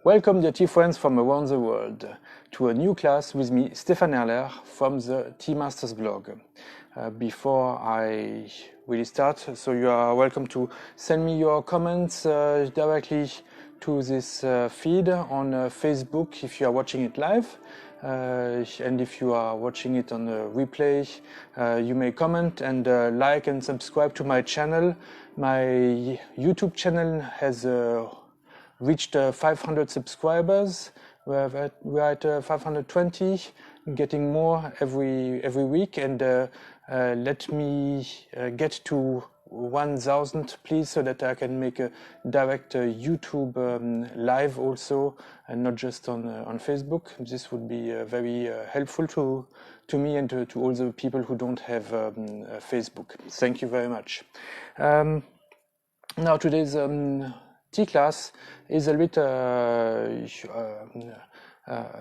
Welcome, dear tea friends from around the world, to a new class with me, Stéphane Erler, from the Tea Masters blog. Before I really start, so you are welcome to send me your comments directly to this feed on Facebook if you are watching it live. And if you are watching it on a replay, you may comment and like and subscribe to my channel. My YouTube channel has reached 500 subscribers. We're at 520, getting more every week, and let me get to 1,000, please, so that I can make a direct YouTube live also, and not just on Facebook. This would be very helpful to me and to all the people who don't have Facebook. Thank you very much. Now today's tea class is a bit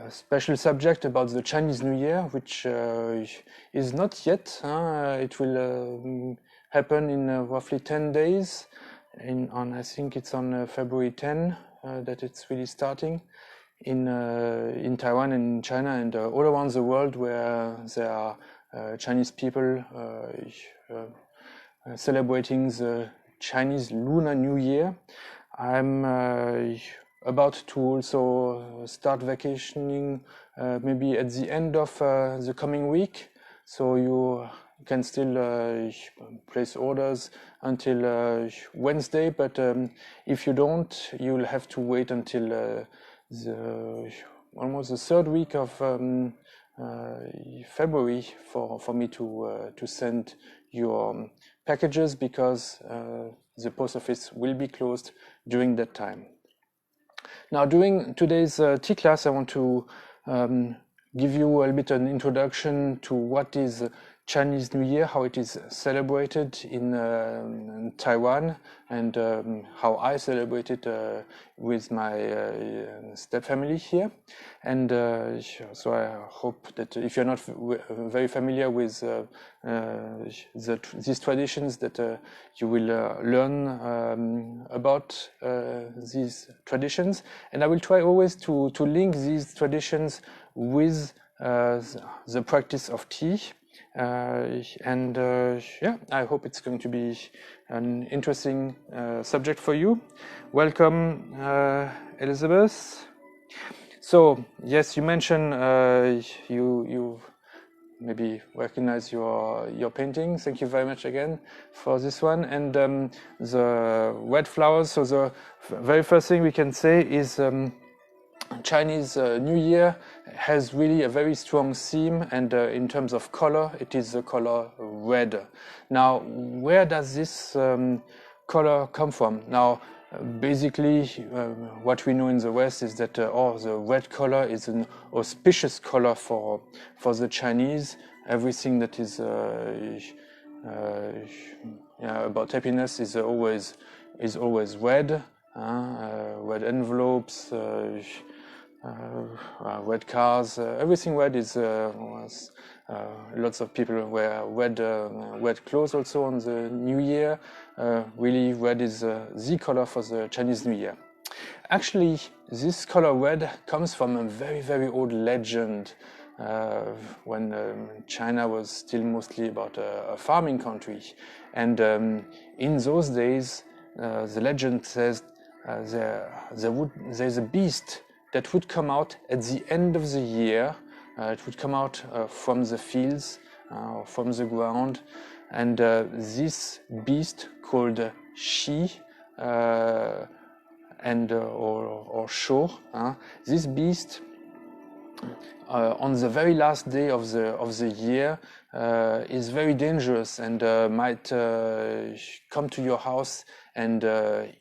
special subject about the Chinese New Year, which is not yet. It will happen in roughly 10 days. I think it's on February 10 that it's really starting in Taiwan and in China and all around the world where there are Chinese people celebrating the Chinese Lunar New Year. I'm about to also start vacationing maybe at the end of the coming week, so you can still place orders until Wednesday, but if you don't, you'll have to wait until almost the third week of February for me to send your packages, because the post office will be closed during that time. Now, during today's tea class, I want to give you a little bit an introduction to what is Chinese New Year, how it is celebrated in Taiwan, and how I celebrate it with my step family here. And so I hope that if you're not very familiar with these traditions, that you will learn about these traditions. And I will try always to link these traditions with the practice of tea. Yeah, I hope it's going to be an interesting subject for you. Welcome, Elizabeth. So yes, you mentioned you maybe recognize your painting. Thank you very much again for this one. And the red flowers. So the very first thing we can say is Chinese New Year has really a very strong theme, and in terms of color, it is the color red. Now, where does this color come from? Now, basically, what we know in the West is that the red color is an auspicious color for the Chinese. Everything that is about happiness is always red. Red envelopes, red cars, everything red is lots of people wear red clothes also on the New Year. Really, red is the color for the Chinese New Year. Actually, this color red comes from a very, very old legend when China was still mostly about a farming country. And in those days, the legend says there's a beast that would come out at the end of the year. It would come out from the fields, from the ground, and this beast called Shi or Shou. This beast, on the very last day of the year, is very dangerous and might come to your house and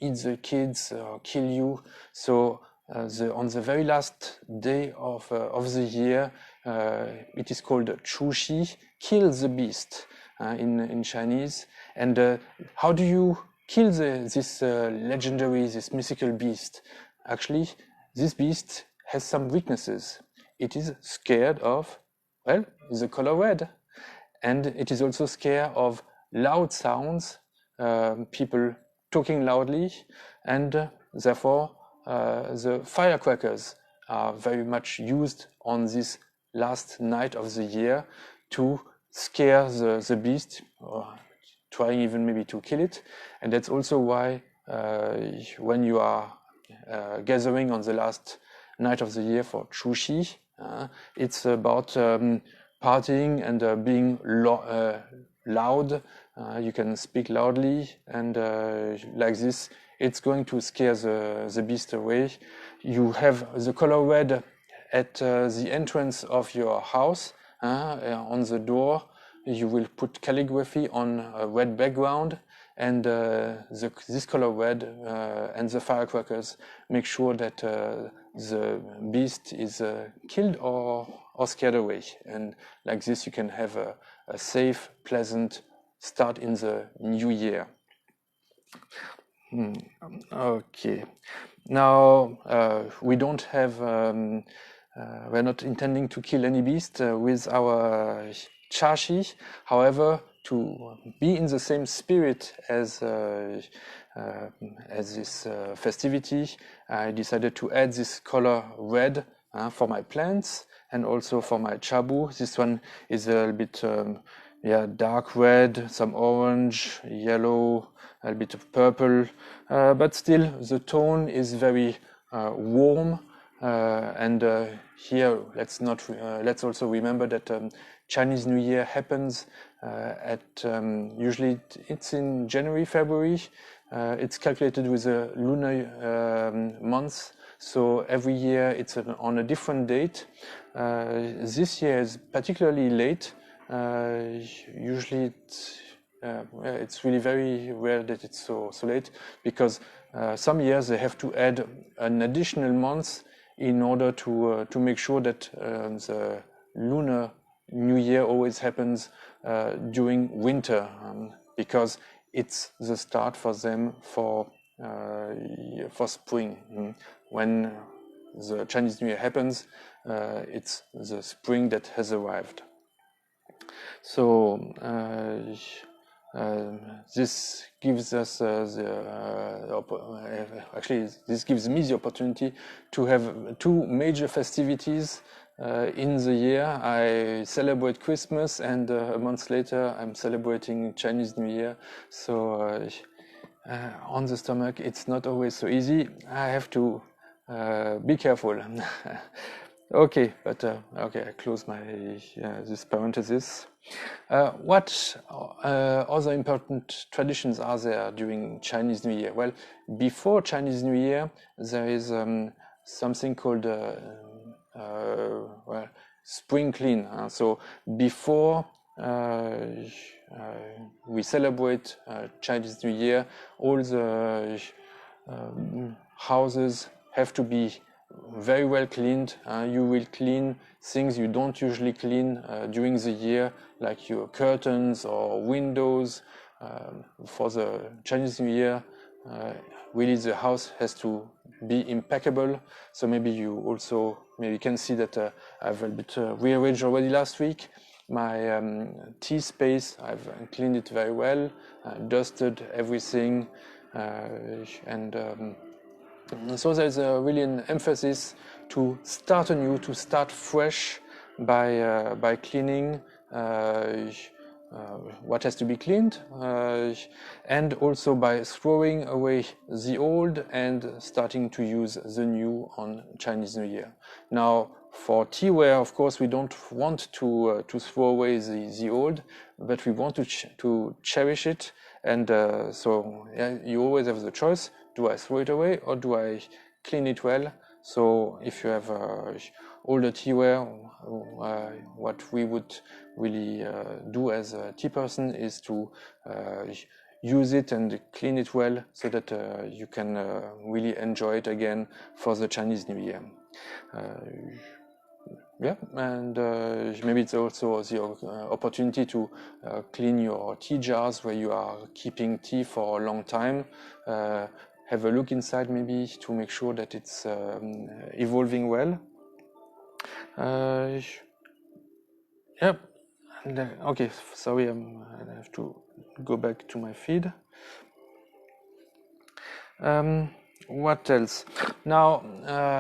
eat the kids or kill you. So on the very last day of the year, it is called Chuxi, kill the beast in Chinese. And how do you kill this legendary, this mythical beast? Actually, this beast has some weaknesses. It is scared of, well, the color red. And it is also scared of loud sounds, people talking loudly, and therefore the firecrackers are very much used on this last night of the year to scare the beast, or trying even maybe to kill it. And that's also why when you are gathering on the last night of the year for Chushi, it's about partying and being loud. You can speak loudly, and like this, it's going to scare the beast away. You have the color red at the entrance of your house, on the door. You will put calligraphy on a red background, and this color red and the firecrackers make sure that the beast is killed or scared away. And like this, you can have a safe, pleasant start in the new year. Okay. Now, we don't have, we're not intending to kill any beast with our chashi. However, to be in the same spirit as this festivity, I decided to add this color red for my plants and also for my chabu. This one is a little bit dark red, some orange, yellow, a bit of purple, but still the tone is very warm. And here, let's also remember that Chinese New Year happens at usually it's in January, February. It's calculated with a lunar month, so every year it's on a different date. This year is particularly late. Usually it's really very rare that it's so late, because some years they have to add an additional month in order to make sure that the lunar New Year always happens during winter, because it's the start for them for spring. When the Chinese New Year happens, it's the spring that has arrived. So this gives us this gives me the opportunity to have two major festivities in the year. I celebrate Christmas, and a month later I'm celebrating Chinese New Year. So on the stomach, it's not always so easy. I have to be careful. Okay, but okay, I close my this parenthesis. What other important traditions are there during Chinese New Year? Well, before Chinese New Year, there is something called spring clean. So before we celebrate Chinese New Year, all the houses have to be very well cleaned. You will clean things you don't usually clean during the year, like your curtains or windows. For the Chinese New Year, really the house has to be impeccable. So maybe you also can see that I've a bit rearranged already last week. My tea space, I've cleaned it very well, dusted everything, and so there's really an emphasis to start anew, to start fresh by cleaning what has to be cleaned, and also by throwing away the old and starting to use the new on Chinese New Year. Now, for teaware, of course, we don't want to throw away the old, but we want to cherish it, and so you always have the choice. Do I throw it away or do I clean it well? So if you have older teaware, what we would really do as a tea person is to use it and clean it well, so that you can really enjoy it again for the Chinese New Year. And maybe it's also the opportunity to clean your tea jars where you are keeping tea for a long time. Have a look inside maybe to make sure that it's evolving well. Okay, sorry, I have to go back to my feed. What else? Now,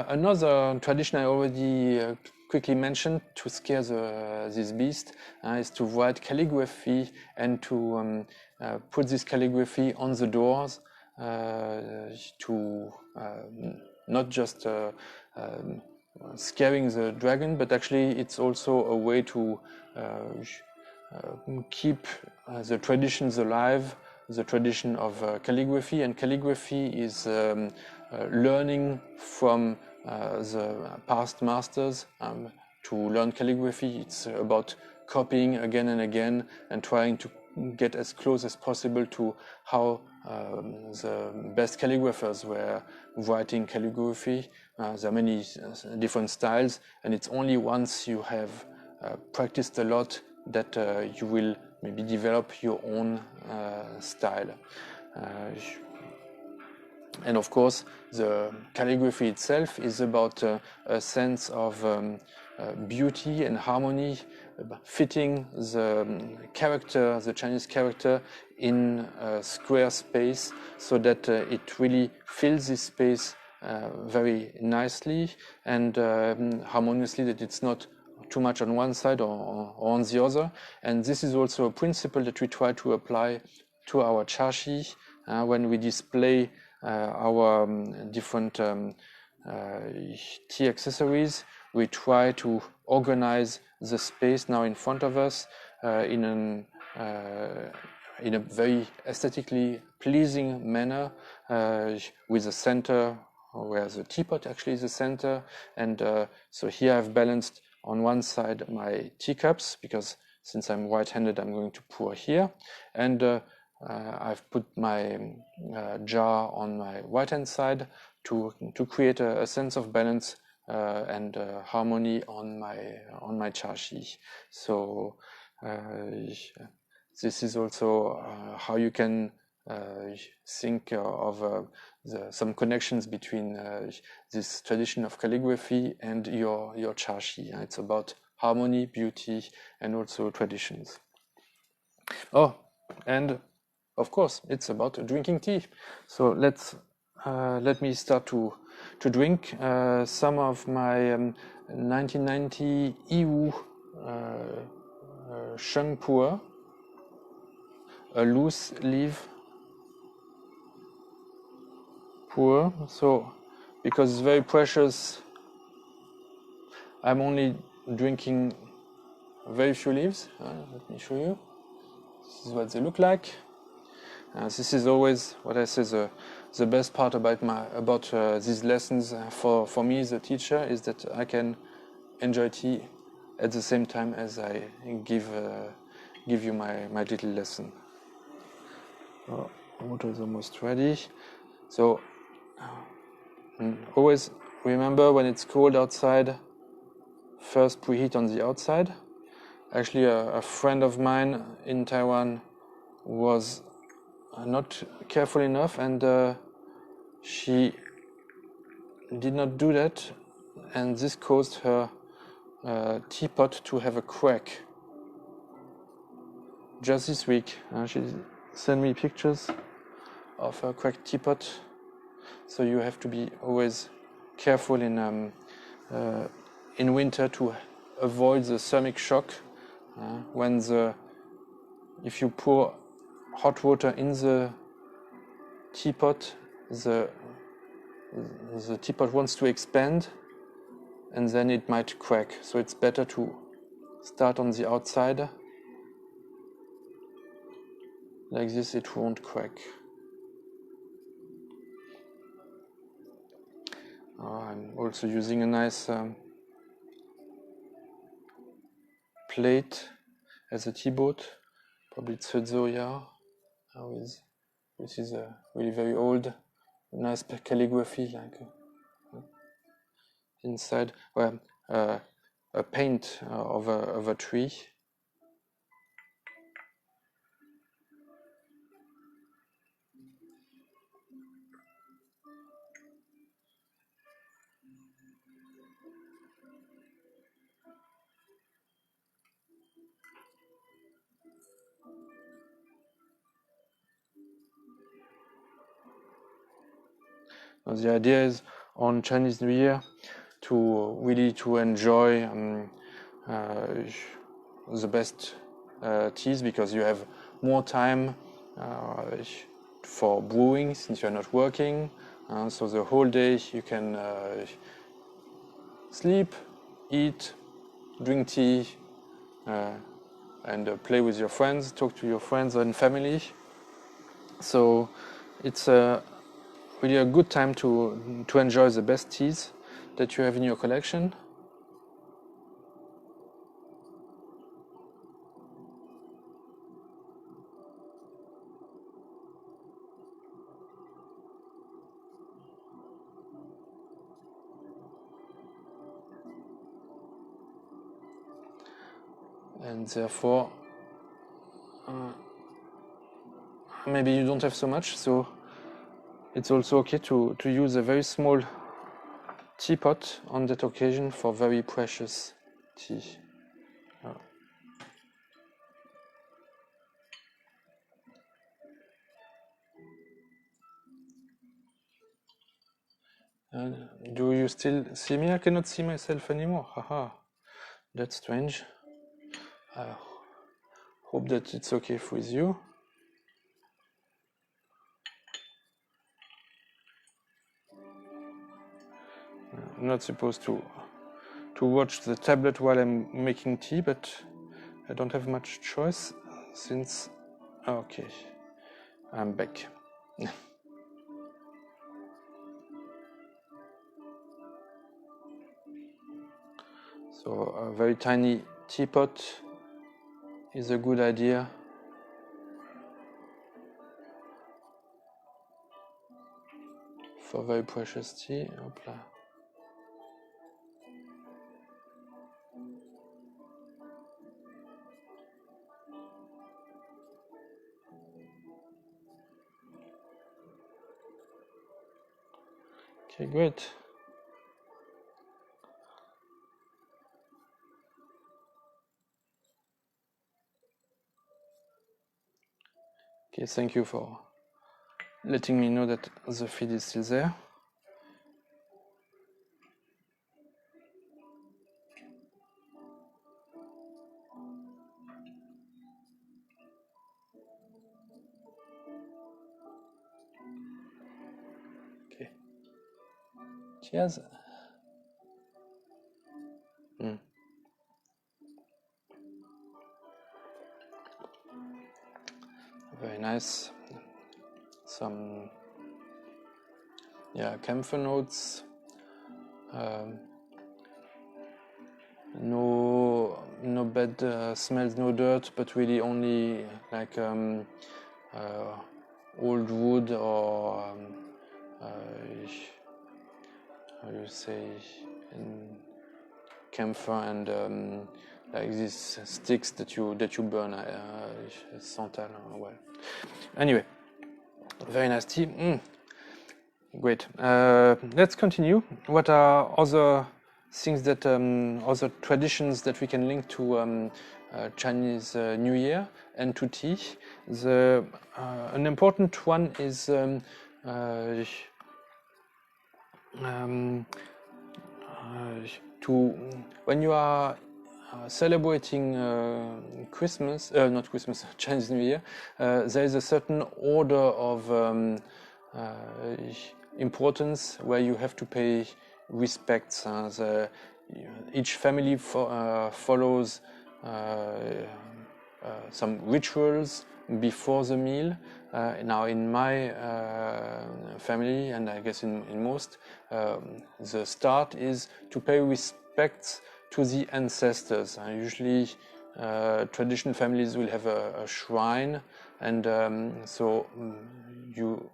another tradition I already quickly mentioned to scare this beast is to write calligraphy and to put this calligraphy on the doors to not just scaring the dragon, but actually it's also a way to keep the traditions alive, the tradition of calligraphy. And calligraphy is learning from the past masters. To learn calligraphy, it's about copying again and again and trying to get as close as possible to how the best calligraphers were writing calligraphy. There are many different styles, and it's only once you have practiced a lot that you will maybe develop your own style. And of course, the calligraphy itself is about a sense of beauty and harmony, fitting the character, the Chinese character, in a square space so that it really fills this space very nicely and harmoniously, that it's not too much on one side or on the other. And this is also a principle that we try to apply to our charshi when we display our different tea accessories. We try to organize the space now in front of us in a very aesthetically pleasing manner, with a center where the teapot actually is the center. And so here I've balanced on one side my teacups, because since I'm right-handed, I'm going to pour here. And I've put my jar on my right-hand side to create a sense of balance and harmony on my charshi. So this is also how you can think of some connections between this tradition of calligraphy and your charshi. It's about harmony, beauty, and also traditions. Oh, and of course, it's about drinking tea. So let me start to drink some of my 1990 Yiwu sheng puerh, a loose leaf puerh. So because it's very precious, I'm only drinking very few leaves. Let me show you. This is what they look like. This is always what I say the best part about these lessons for me as a teacher, is that I can enjoy tea at the same time as I give you my little lesson. Water is almost ready. So always remember, when it's cold outside, first preheat on the outside. Actually, a friend of mine in Taiwan was not careful enough, and she did not do that, and this caused her teapot to have a crack. Just this week, she sent me pictures of a cracked teapot. So you have to be always careful in winter to avoid the thermic shock. If you pour hot water in the teapot, the teapot wants to expand, and then it might crack. So it's better to start on the outside. Like this, it won't crack. I'm also using a nice plate as a teapot. Probably it's Zoya. This is a really very old, nice calligraphy, like inside, well, a paint of a tree. The idea is on Chinese New Year to really enjoy the best teas, because you have more time for brewing since you're not working. So the whole day you can sleep, eat, drink tea, and play with your friends, talk to your friends and family. So it's really a good time to enjoy the best teas that you have in your collection. And therefore maybe you don't have so much, so it's also okay to use a very small teapot on that occasion for very precious tea. Do you still see me? I cannot see myself anymore. Haha, that's strange. I hope that it's okay with you. I'm not supposed to watch the tablet while I'm making tea, but I don't have much choice since... Okay, I'm back. So a very tiny teapot is a good idea. For very precious tea. Hopla. Okay, great. Okay, thank you for letting me know that the feed is still there. Okay. Cheers. Very nice. Some camphor notes. No bad smells, no dirt, but really only like old wood or how you say, camphor and like these sticks that you burn, santal. Well, anyway, very nice tea. Great. Let's continue. What are other things that other traditions that we can link to Chinese New Year and to tea? An important one is when you are celebrating Christmas, not Christmas, Chinese New Year, there is a certain order of importance where you have to pay respects. Each family follows some rituals before the meal. Now in my family, and I guess in most, the start is to pay respects to the ancestors. Usually traditional families will have a shrine, and so you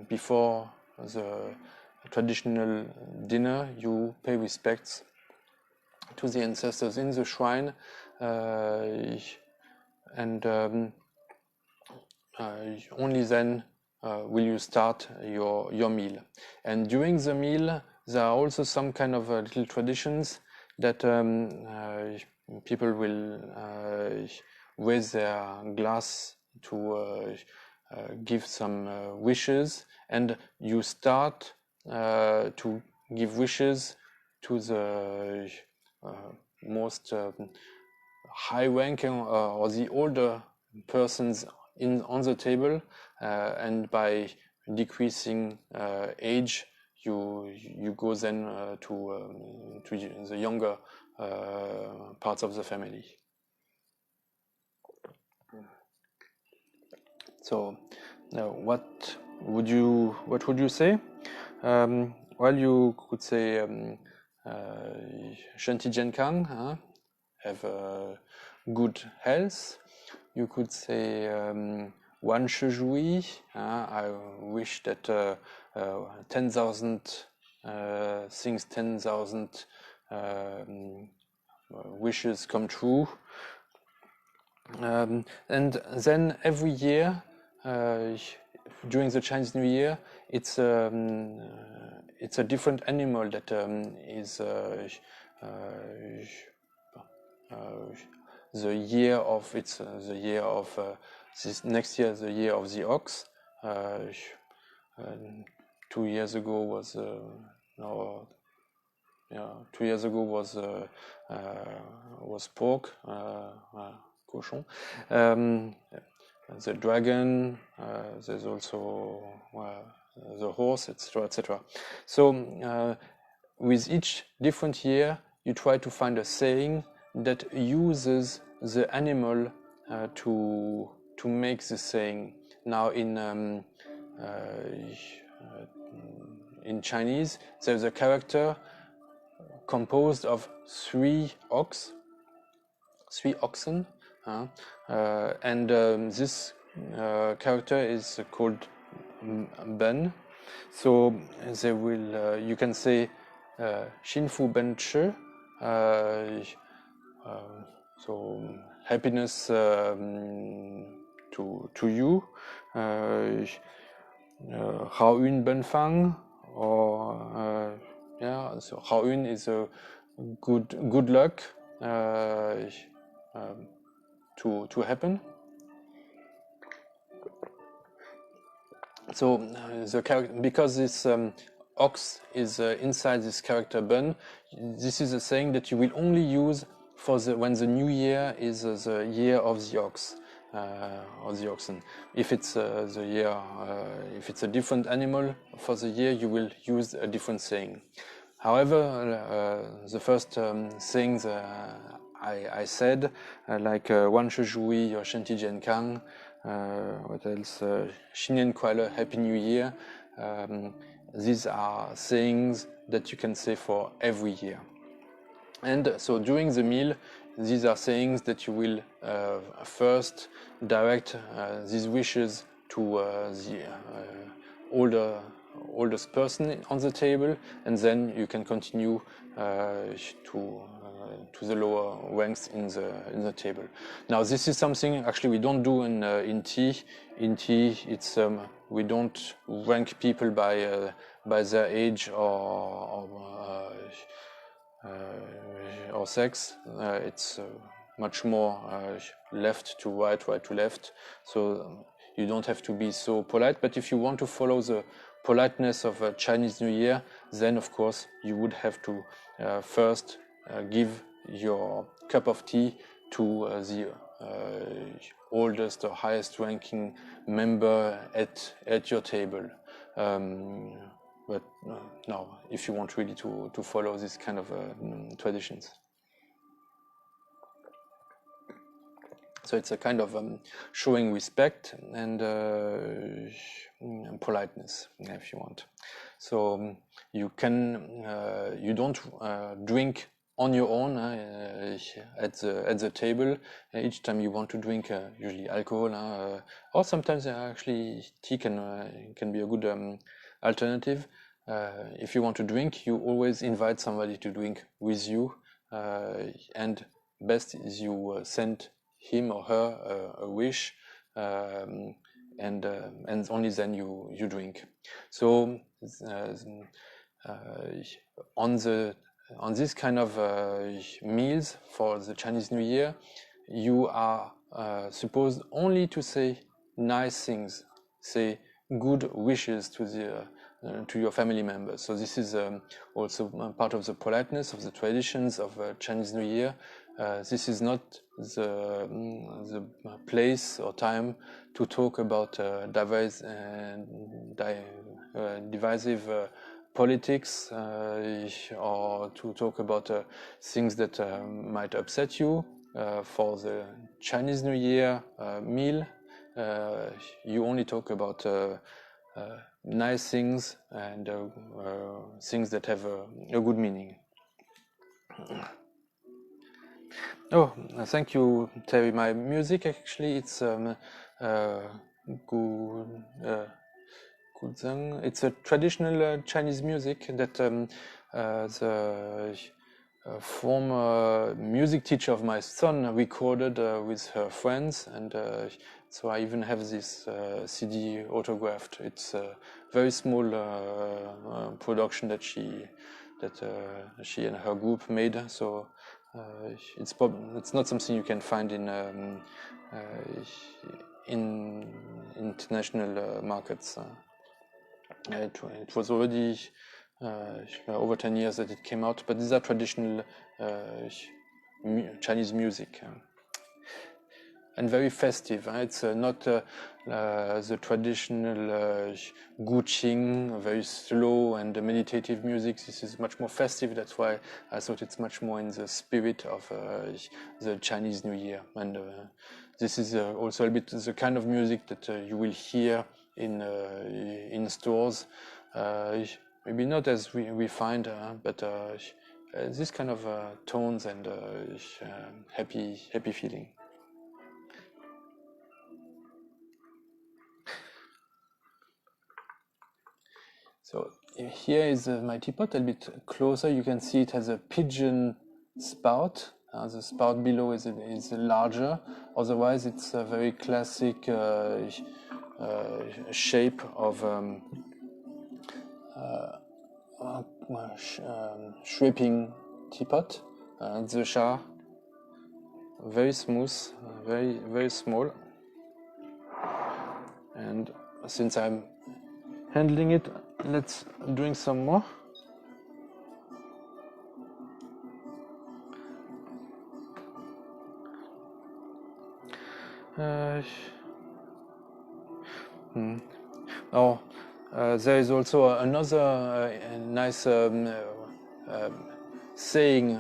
before the traditional dinner you pay respects to the ancestors in the shrine, and only then will you start your meal. And during the meal there are also some kind of little traditions that people will raise their glass to give some wishes, and you start to give wishes to the most high ranking or the older persons on the table, and by decreasing age, you go then to the younger parts of the family. So, what would you say? Well, you could say Shanti Jenkang, have good health. You could say Wan Shijui, I wish that 10,000 things, 10,000 wishes come true. And then every year, during the Chinese New Year, it's a different animal that is the year of the year of this next year, the year of the ox. 2 years ago was no. Yeah, 2 years ago was pork, cochon. The dragon. There's also the horse, etc., etc. So with each different year, you try to find a saying that uses the animal to make the saying. Now in Chinese, there's a character composed of 3 oxen, and this character is called Ben. So they will, you can say Xinfu Ben Chi, so happiness to you, Hao Yun Ben Fang, or yeah, so Hao Yun is a good luck to happen. So the character, because this ox is inside this character Ben, this is a saying that you will only use for when the new year is the year of the ox. Or the oxen. If it's the year, if it's a different animal for the year, you will use a different saying. However, the first things I said, like Wan Shijui or Shanti Jenkang, what else? Xinyan Kuala, Happy New Year. These are sayings that you can say for every year. And so during the meal, these are sayings that you will first direct these wishes to the oldest person on the table, and then you can continue to the lower ranks in the table. Now, this is something actually we don't do in tea. In tea, it's we don't rank people by their age or sex. It's much more left to right, right to left. So you don't have to be so polite. But if you want to follow the politeness of Chinese New Year, then of course you would have to first give your cup of tea to the oldest or highest ranking member at your table. But no, if you want really to follow this kind of traditions. So it's a kind of showing respect and politeness, if you want. So you don't drink on your own at the table. Each time you want to drink, usually alcohol, or sometimes actually tea can be a good alternative. If you want to drink, you always invite somebody to drink with you, and best is you send him or her a wish, and only then you drink. So on this kind of meals for the Chinese New Year, you are supposed only to say nice things, say good wishes to to your family members. So this is also part of the politeness of the traditions of Chinese New Year. This is not the place or time to talk about divisive politics or to talk about things that might upset you. For the Chinese New Year meal, you only talk about nice things and things that have a good meaning. Oh, thank you, Terry. My music actually, it's guzheng. It's a traditional Chinese music that the former music teacher of my son recorded with her friends, and so I even have this CD autographed. It's a very small production that she and her group made. So it's not something you can find in international markets. It was already over 10 years that it came out, but these are traditional Chinese music and very festive. It's not the traditional Yixing, very slow and meditative music. This is much more festive. That's why I thought it's much more in the spirit of the Chinese New Year. And this is also a bit the kind of music that you will hear in stores. Maybe not as we find, but this kind of tones and happy feeling. So here is my teapot, a bit closer. You can see it has a pigeon spout. The spout below is larger. Otherwise, it's a very classic shape of shaping teapot. Zisha, very smooth, very small. And since I'm handling it, let's drink some more. There is also another nice saying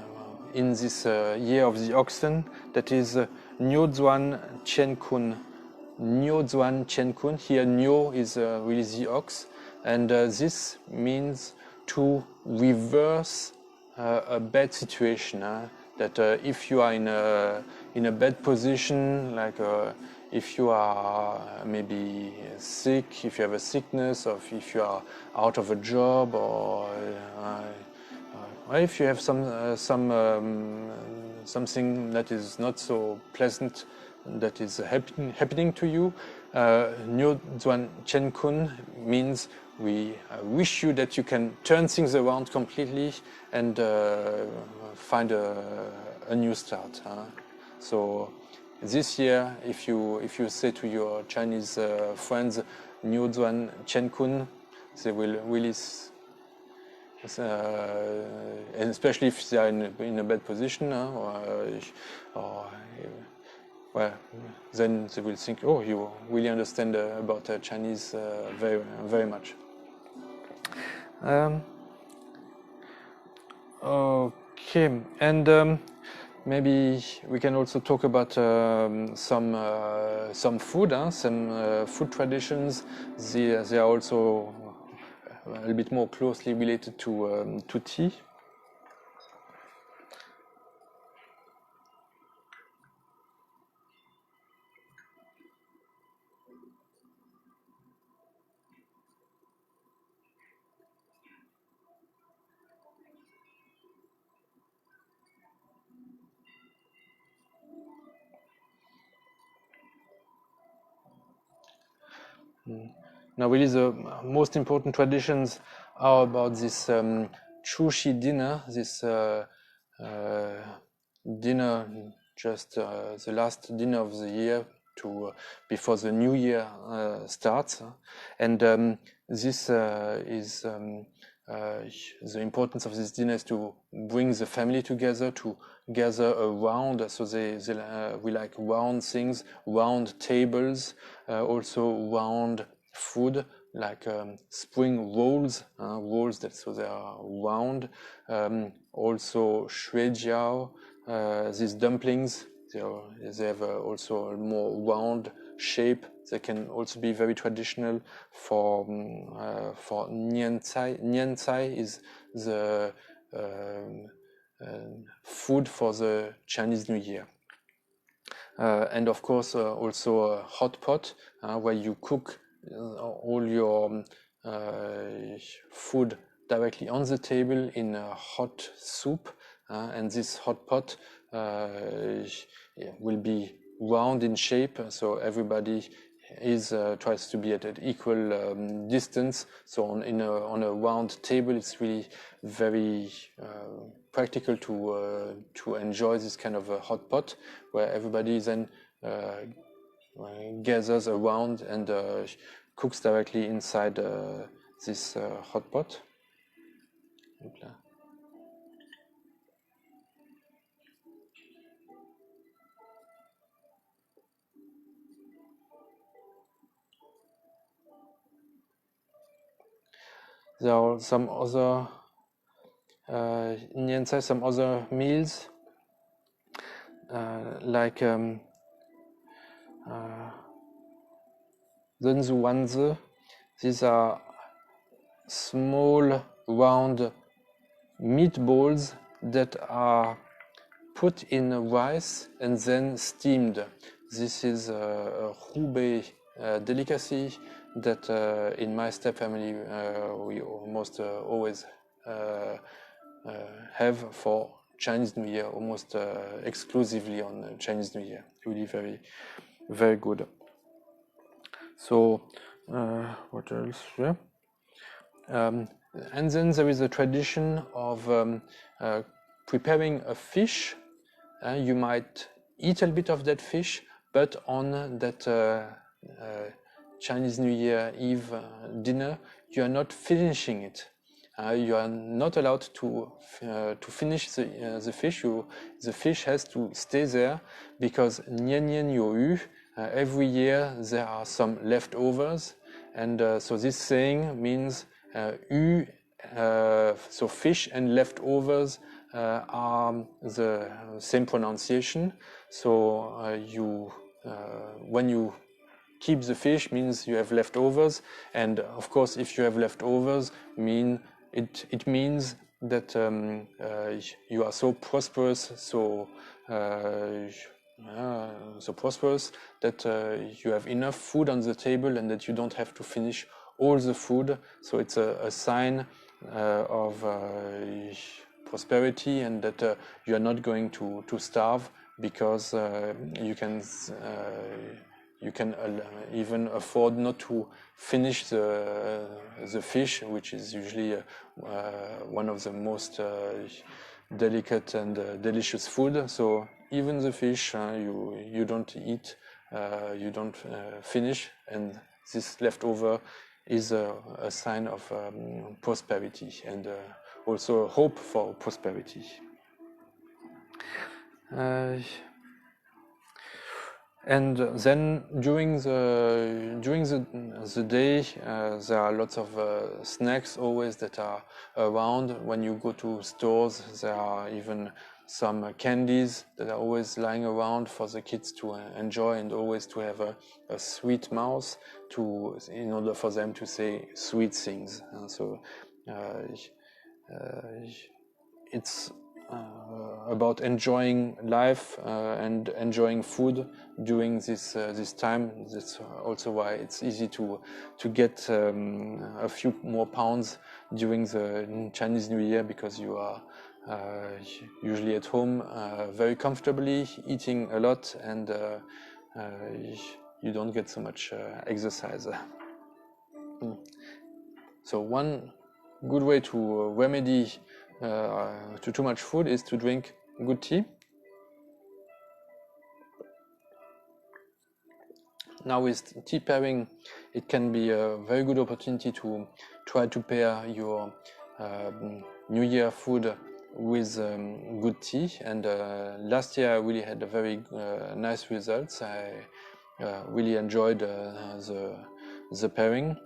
in this year of the oxen, that is Niu Zuan Qian Kun. Niu Zuan Qian Kun. Here, Niu is really the ox, and this means to reverse a bad situation. That if you are in a bad position, like if you are maybe sick, if you have a sickness, or if you are out of a job, or if you have something that is not so pleasant that is happening to you, Niu Zuan Chen Kun means we wish you that you can turn things around completely and find a new start. So this year, if you say to your Chinese friends Niu Zuan Chen Kun, they will really, and especially if they are in a bad position, well, then they will think, oh, you really understand about Chinese very, very much. Okay, and maybe we can also talk about some food, some food traditions. They are also a little bit more closely related to tea. Now, really, the most important traditions are about this Chushi dinner, this dinner, just the last dinner of the year before the new year starts. And this is the importance of this dinner is to bring the family together, to gather around. So we like round things, round tables, also round food, like spring rolls, rolls that so they are round. Also shuijiao, these dumplings, they have also a more round shape. They can also be very traditional for nian cai. Nian cai is the food for the Chinese New Year. And of course, also a hot pot where you cook all your food directly on the table in a hot soup. And this hot pot will be round in shape, so everybody tries to be at an equal distance. So on a round table, it's really very practical to enjoy this kind of a hot pot, where everybody then gathers around and cooks directly inside this hot pot. There are some other some other meals like Zhenzu Wanzi. These are small round meatballs that are put in rice and then steamed. This is a Hubei delicacy that in my step family we almost always have for Chinese New Year, almost exclusively on Chinese New Year. Really very, very good. So what else? Yeah. And then there is a tradition of preparing a fish. You might eat a bit of that fish, but on that Chinese New Year Eve dinner, you are not finishing it. You are not allowed to finish the fish. The fish has to stay there because Nian Nian Yu, every year there are some leftovers, and so this saying means so fish and leftovers are the same pronunciation. So when you keep the fish means you have leftovers, and of course if you have leftovers it means that you are so prosperous, so prosperous that you have enough food on the table and that you don't have to finish all the food. So it's a sign of prosperity, and that you are not going to starve, because you can even afford not to finish the fish, which is usually one of the most delicate and delicious food. So even the fish you don't eat, you don't finish, and this leftover is a sign of prosperity, and also a hope for prosperity. And then during the day, there are lots of snacks always that are around. When you go to stores, there are even some candies that are always lying around for the kids to enjoy, and always to have a sweet mouth in order for them to say sweet things. So it's about enjoying life and enjoying food during this time. That's also why it's easy to get a few more pounds during the Chinese New Year, because you are usually at home very comfortably, eating a lot, and you don't get so much exercise. So one good way to remedy to too much food is to drink good tea. Now with tea pairing, it can be a very good opportunity to try to pair your New Year food with good tea. And last year I really had a very nice results. I really enjoyed the pairing.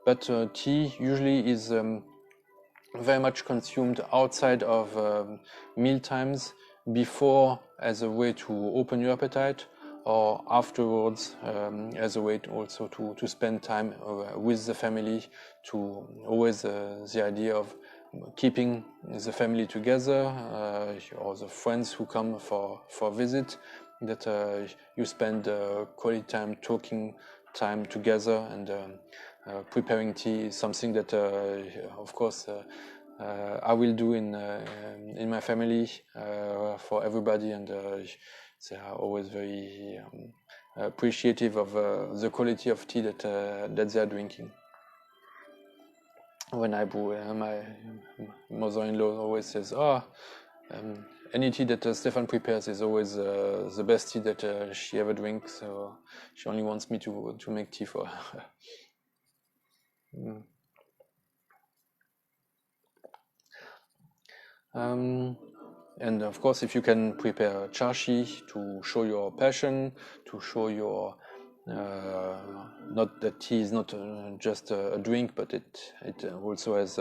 But tea usually is very much consumed outside of meal times, before as a way to open your appetite, or afterwards as a way to also to spend time with the family, to always the idea of keeping the family together, or the friends who come for visit, that you spend quality time, talking time together. And preparing tea is something that of course I will do in my family for everybody, and they are always very appreciative of the quality of tea that they are drinking. When I brew, my mother-in-law always says, any tea that Stefan prepares is always the best tea that she ever drinks, so she only wants me to make tea for her. And of course, if you can prepare chashi to show your passion, to show your not that tea is not just a drink, but it also has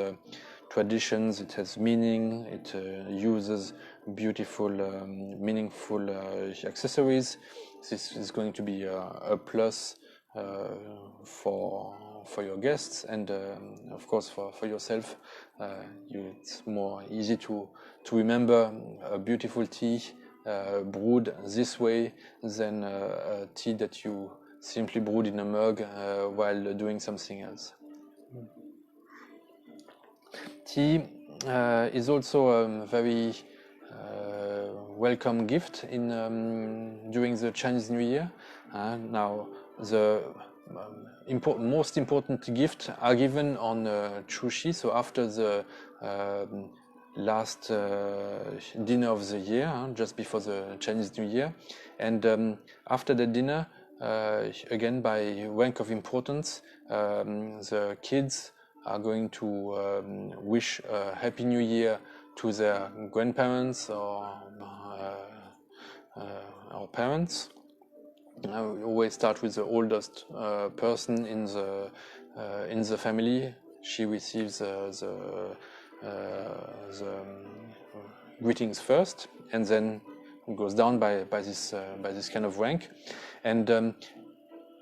traditions, it has meaning, it uses beautiful, meaningful accessories. This is going to be a plus for your guests, and of course for yourself. It's more easy to remember a beautiful tea brewed this way than a tea that you simply brewed in a mug while doing something else. Tea is also a very welcome gift in during the Chinese New Year. Now the most important gifts are given on Chushi, so after the last dinner of the year, just before the Chinese New Year. And after the dinner, again by rank of importance, the kids are going to wish a Happy New Year to their grandparents or parents. We always start with the oldest person in the family. She receives the greetings first, and then goes down by this kind of rank. And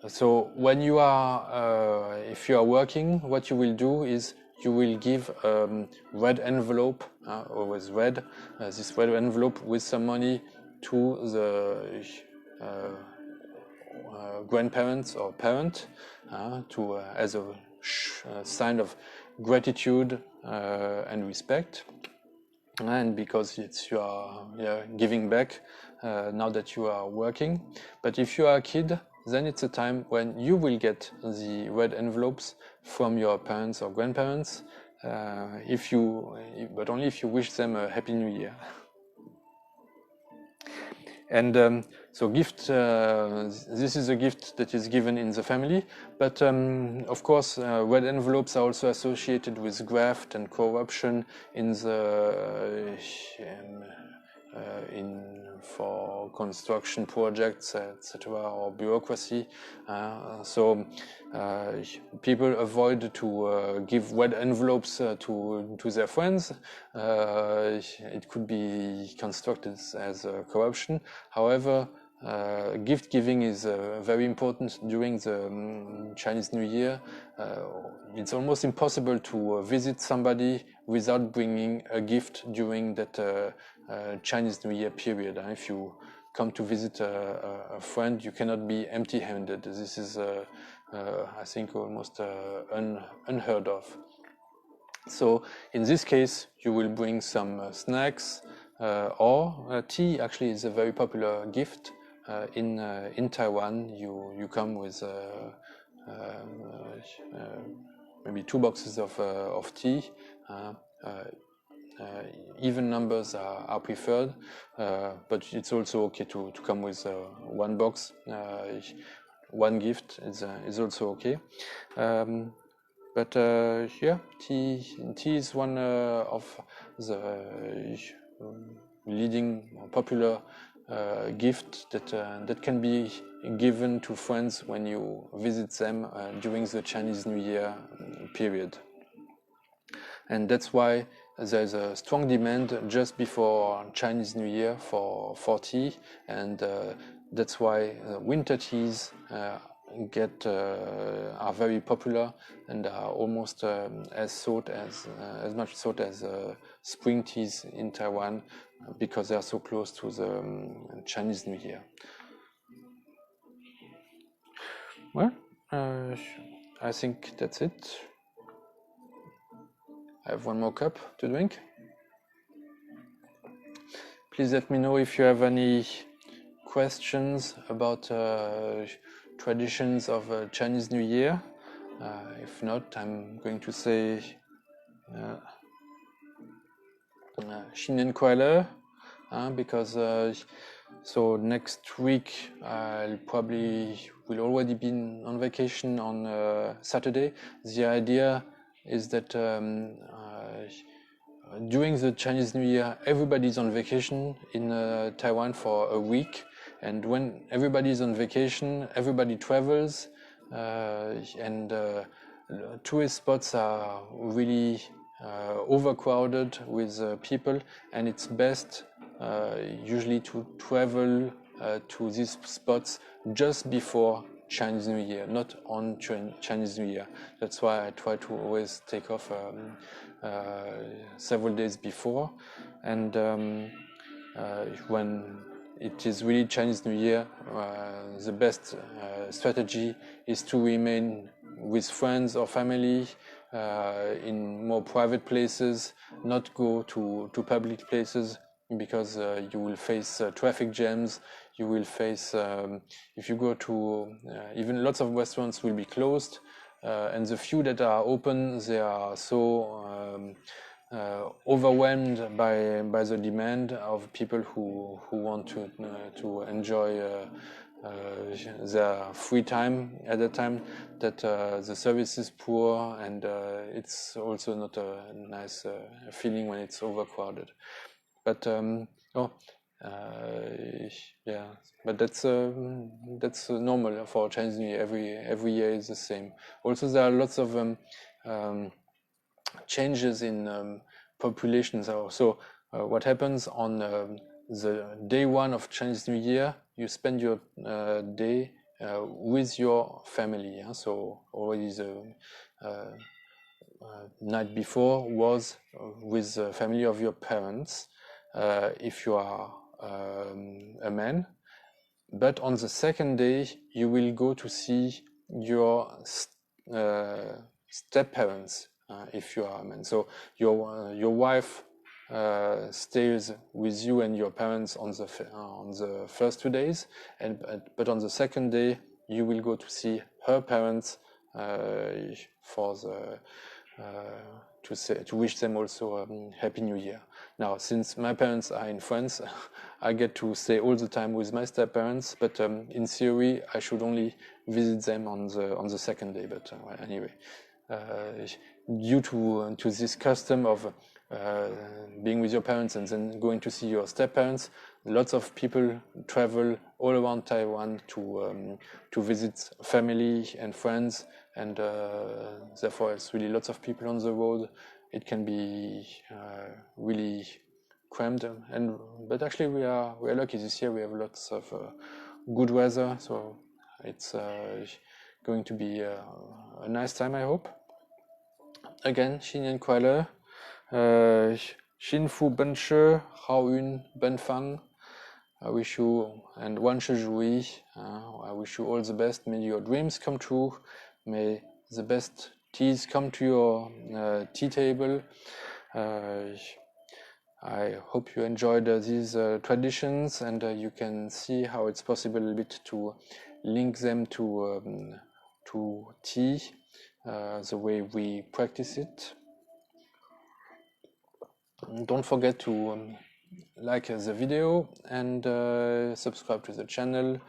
so when you are, if you are working, what you will do is you will give red envelope, always red, this red envelope with some money to the grandparents or parent, to as a sign of gratitude and respect, and because it's you are giving back now that you are working. But if you are a kid, then it's a time when you will get the red envelopes from your parents or grandparents, but only if you wish them a Happy New Year. And so gift, this is a gift that is given in the family, but of course red envelopes are also associated with graft and corruption in the for construction projects, etc., or bureaucracy. So people avoid to give red envelopes to their friends. It could be constructed as corruption. However, gift giving is very important during the Chinese New Year. It's almost impossible to visit somebody without bringing a gift during that Chinese New Year period. If you come to visit a friend, you cannot be empty-handed. This is, I think, almost unheard of. So in this case, you will bring some snacks, or tea. Actually, is a very popular gift in Taiwan. You come with maybe 2 boxes of tea. Even numbers are preferred, but it's also okay to come with 1 box. one gift is also okay. But yeah, tea is one of the leading popular gift that can be given to friends when you visit them during the Chinese New Year period. And that's why there's a strong demand just before Chinese New Year for tea, and that's why winter teas are very popular and are almost as much sought as spring teas in Taiwan, because they are so close to the Chinese New Year. Well, I think that's it. I have one more cup to drink. Please let me know if you have any questions about traditions of Chinese New Year. If not, I'm going to say Xinnian Kuai because so next week I'll probably will already be on vacation on Saturday. The idea is that during the Chinese New Year, everybody's on vacation in Taiwan for a week, and when everybody's on vacation, everybody travels, and tourist spots are really overcrowded with people, and it's best usually to travel to these spots just before Chinese New Year, not on Chinese New Year. That's why I try to always take off several days before, and when it is really Chinese New Year, the best strategy is to remain with friends or family in more private places, not go to public places, because you will face traffic jams. You will face, if you go to, even lots of restaurants will be closed, and the few that are open, they are so overwhelmed by the demand of people who want to enjoy their free time at the time, that the service is poor, and it's also not a nice feeling when it's overcrowded. But yeah, but that's normal for Chinese New Year. Every year is the same. Also, there are lots of changes in populations. So what happens on the day one of Chinese New Year? You spend your day with your family. Yeah? So already the night before was with the family of your parents, if you are a man. But on the second day, you will go to see your step-parents, if you are a man. So your wife stays with you and your parents on the first 2 days, but on the second day you will go to see her parents for the to wish them also a Happy New Year. Now, since my parents are in France, I get to stay all the time with my step-parents, but in theory I should only visit them on the second day. But well, anyway, due to this custom of being with your parents and then going to see your step-parents, lots of people travel all around Taiwan to visit family and friends, and therefore it's really lots of people on the road. It can be really crammed, but actually we are lucky this year. We have lots of good weather, so it's going to be a nice time, I hope. Again, Xinnian Kuai Le, Xin Fu Ben Shi, Hao Yun Ben Fang. I wish you, and Wan Shi Zhui, I wish you all the best. May your dreams come true. May the best teas come to your tea table. I hope you enjoyed these traditions, and you can see how it's possible a little bit to link them to tea, the way we practice it. Don't forget to like the video and subscribe to the channel.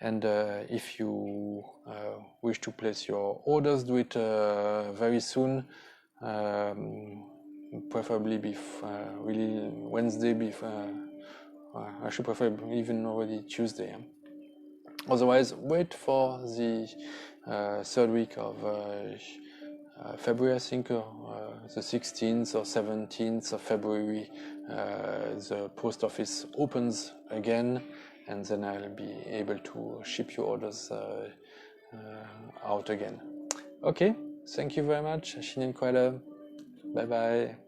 And if you wish to place your orders, do it very soon, preferably really Wednesday, I should prefer even already Tuesday. Otherwise, wait for the third week of February, I think, the 16th or 17th of February, the post office opens again, and then I'll be able to ship your orders out again. Okay, thank you very much. 新年快乐，拜拜。